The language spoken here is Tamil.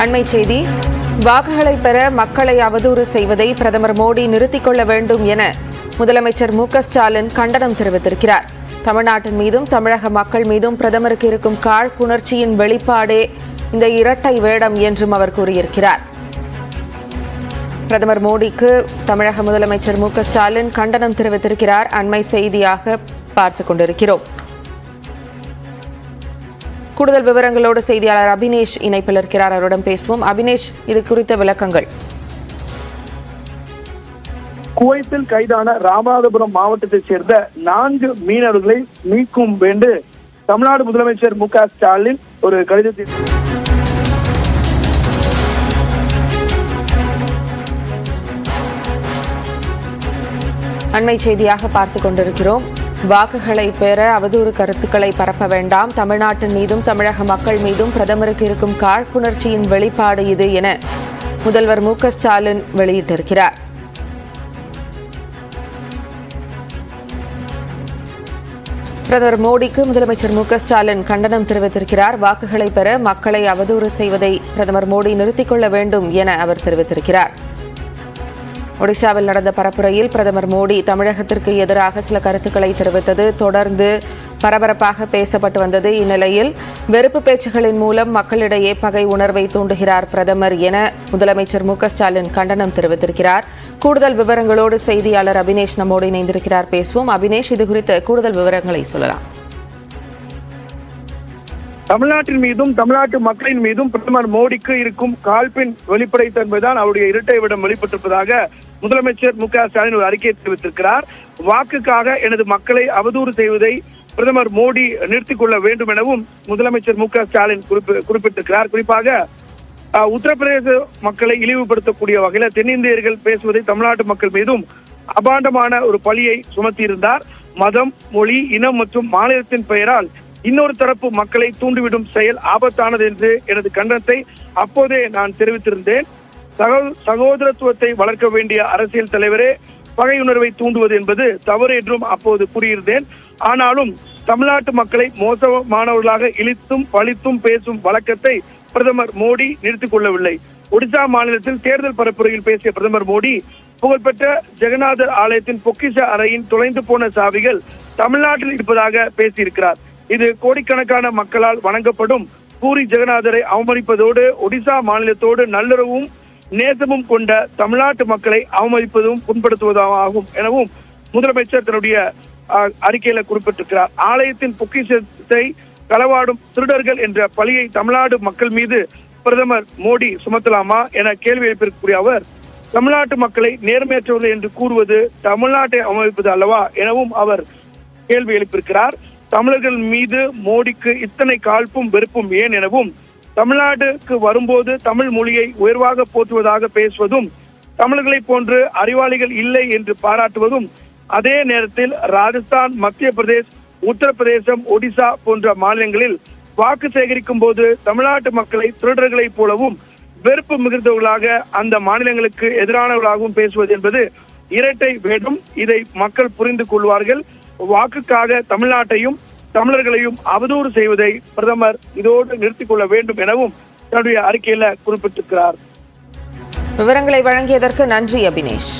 அண்மை செய்தி. வாக்குகளை பெற மக்களை அவதூறு செய்வதை பிரதமர் மோடி நிறுத்திக் கொள்ள வேண்டும் என முதலமைச்சர் மு.க.ஸ்டாலின் கண்டனம் தெரிவித்திருக்கிறார். தமிழ்நாட்டின் மீதும் தமிழக மக்கள் மீதும் பிரதமருக்கு இருக்கும் காழ்ப்புணர்ச்சியின் வெளிப்பாடே இந்த இரட்டை வேடம் என்றும் அவர் கூறியிருக்கிறார். பிரதமர் மோடிக்கு தமிழக முதலமைச்சர் மு.க.ஸ்டாலின் கண்டனம் தெரிவித்திருக்கிறார். அண்மை செய்தியாக பார்த்துக் கொண்டிருக்கிறோம். கூடுதல் விவரங்களோடு செய்தியாளர் அபினேஷ் இணைப்பில் இருக்கிறார். அவரிடம் பேசுவோம். அபினேஷ், இது குறித்த விளக்கங்கள். குவைத்தில் கைதான ராமநாதபுரம் மாவட்டத்தைச் சேர்ந்த 4 மீனவர்களை மீட்கும் வேண்டு தமிழ்நாடு முதலமைச்சர் மு.க.ஸ்டாலின் ஒரு கடிதத்தில் அண்மை செய்தியாக பார்த்துக் கொண்டிருக்கிறோம். வாக்குகளை பெற அவதூறு கருத்துக்களை பரப்ப வேண்டாம், தமிழ்நாட்டின் மீதும் தமிழக மக்கள் மீதும் பிரதமருக்கு இருக்கும் காழ்ப்புணர்ச்சியின் வெளிப்பாடு இது என முதல்வர் மு.க.ஸ்டாலின் வெளியிட்டிருக்கிறார். பிரதமர் மோடிக்கு முதலமைச்சர் மு.க.ஸ்டாலின் கண்டனம் தெரிவித்திருக்கிறார். வாக்குகளை பெற மக்களை அவதூறு செய்வதை பிரதமர் மோடி நிறுத்திக் கொள்ள வேண்டும் என அவர் தெரிவித்திருக்கிறார். ஒடிஷாவில் நடந்த பரப்புரையில் பிரதமர் மோடி தமிழகத்திற்கு எதிராக சில கருத்துக்களை தெரிவித்தது தொடர்ந்து பரபரப்பாக பேசப்பட்டு வந்தது. இந்நிலையில் வெறுப்பு பேச்சுகளின் மூலம் மக்களிடையே பகை உணர்வை தூண்டுகிறார் பிரதமர் என முதலமைச்சர் மு.க.ஸ்டாலின் கண்டனம் தெரிவித்திருக்கிறார். கூடுதல் விவரங்களோடு செய்தியாளர் அபினேஷ் நம்மோடு இணைந்திருக்கிறார். பேசுவோம். அபினேஷ், இது குறித்த கூடுதல் விவரங்களை சொல்லலாம். தமிழ்நாட்டின் மீதும் தமிழ்நாட்டு மக்களின் மீதும் பிரதமர் மோடிக்கு இருக்கும் காழ்ப்பின் வெளிப்படைத்தன்மைதான் அவருடைய இரட்டை விடம் வெளிப்பட்டிருப்பதாக முதலமைச்சர் மு.க.ஸ்டாலின் ஒரு அறிக்கையை தெரிவித்திருக்கிறார். வாக்குக்காக எனது மக்களை அவதூறு செய்வதை பிரதமர் மோடி நிறுத்திக் கொள்ள வேண்டும் எனவும் முதலமைச்சர் மு.க.ஸ்டாலின் குறிப்பிட்டிருக்கிறார். குறிப்பாக உத்தரப்பிரதேச மக்களை இழிவுபடுத்தக்கூடிய வகையில் தென்னிந்தியர்கள் பேசுவதை தமிழ்நாட்டு மக்கள் மீதும் அபாண்டமான ஒரு பழியை சுமத்தியிருந்தார். மதம், மொழி, இனம் மற்றும் மாநிலத்தின் பெயரால் இன்னொரு தரப்பு மக்களை தூண்டிவிடும் செயல் ஆபத்தானது என்று எனது கண்டனத்தை அப்போதே நான் தெரிவித்திருந்தேன். சகோதரத்துவத்தை வளர்க்க வேண்டிய அரசியல் தலைவரே பகையுணர்வை தூண்டுவது என்பது தவறு என்றும் அப்போது கூறியிருந்தேன். ஆனாலும் தமிழ்நாட்டு மக்களை மோசமானவர்களாக இழித்தும் பழித்தும் பேசும் வழக்கத்தை பிரதமர் மோடி நிறுத்திக் கொள்ளவில்லை. ஒடிசா மாநிலத்தில் தேர்தல் பரப்புரையில் பேசிய பிரதமர் மோடி புகழ்பெற்ற ஜெகநாதர் ஆலயத்தின் பொக்கிஷ அறையின் தொலைந்து போன சாவிகள் தமிழ்நாட்டில் இருப்பதாக பேசியிருக்கிறார். இது கோடிக்கணக்கான மக்களால் வணங்கப்படும் பூரி ஜெகநாதரை அவமதிப்பதோடு ஒடிசா மாநிலத்தோடு நல்லுறவும் நேசமும் கொண்ட தமிழ்நாட்டு மக்களை அவமதிப்பதும் புண்படுத்துவதாகும் எனவும் முதலமைச்சர் தன்னுடைய அறிக்கையில குறிப்பிட்டிருக்கிறார். ஆலயத்தின் பொக்கிஷத்தை களவாடும் திருடர்கள் என்ற பழியை தமிழ்நாடு மக்கள் மீது பிரதமர் மோடி சுமத்தலாமா என கேள்வி எழுப்பியிருக்கக்கூடிய அவர், தமிழ்நாட்டு மக்களை நேர்மையற்றவர்கள் என்று கூறுவது தமிழ்நாட்டை அவமதிப்பது அல்லவா எனவும் அவர் கேள்வி எழுப்பியிருக்கிறார். தமிழர்கள் மீது மோடிக்கு இத்தனை காழ்ப்பும் வெறுப்பும் ஏன் எனவும், தமிழ்நாட்டுக்கு வரும்போது தமிழ் மொழியை உயர்வாக போற்றுவதாக பேசுவதும், தமிழர்களை போன்று அறிவாளிகள் இல்லை என்று பாராட்டுவதும், அதே நேரத்தில் ராஜஸ்தான், மத்திய பிரதேஷ், உத்தரப்பிரதேசம், ஒடிசா போன்ற மாநிலங்களில் வாக்கு சேகரிக்கும் போது தமிழ்நாட்டு மக்களை திருடர்களைப் போலவும் வெறுப்பு மிகுந்தவர்களாக அந்த மாநிலங்களுக்கு எதிரானவர்களாகவும் பேசுவது என்பது இரட்டை வேடம். இதை மக்கள் புரிந்து கொள்வார்கள். வாக்குக்காக தமிழ்நாட்டையும் தமிழர்களையும் அவதூறு செய்வதை பிரதமர் இதோடு நிறுத்திக் கொள்ள வேண்டும் எனவும் தன்னுடைய அறிக்கையில குறிப்பிட்டிருக்கிறார். விவரங்களை வழங்கியதற்கு நன்றி அபினேஷ்.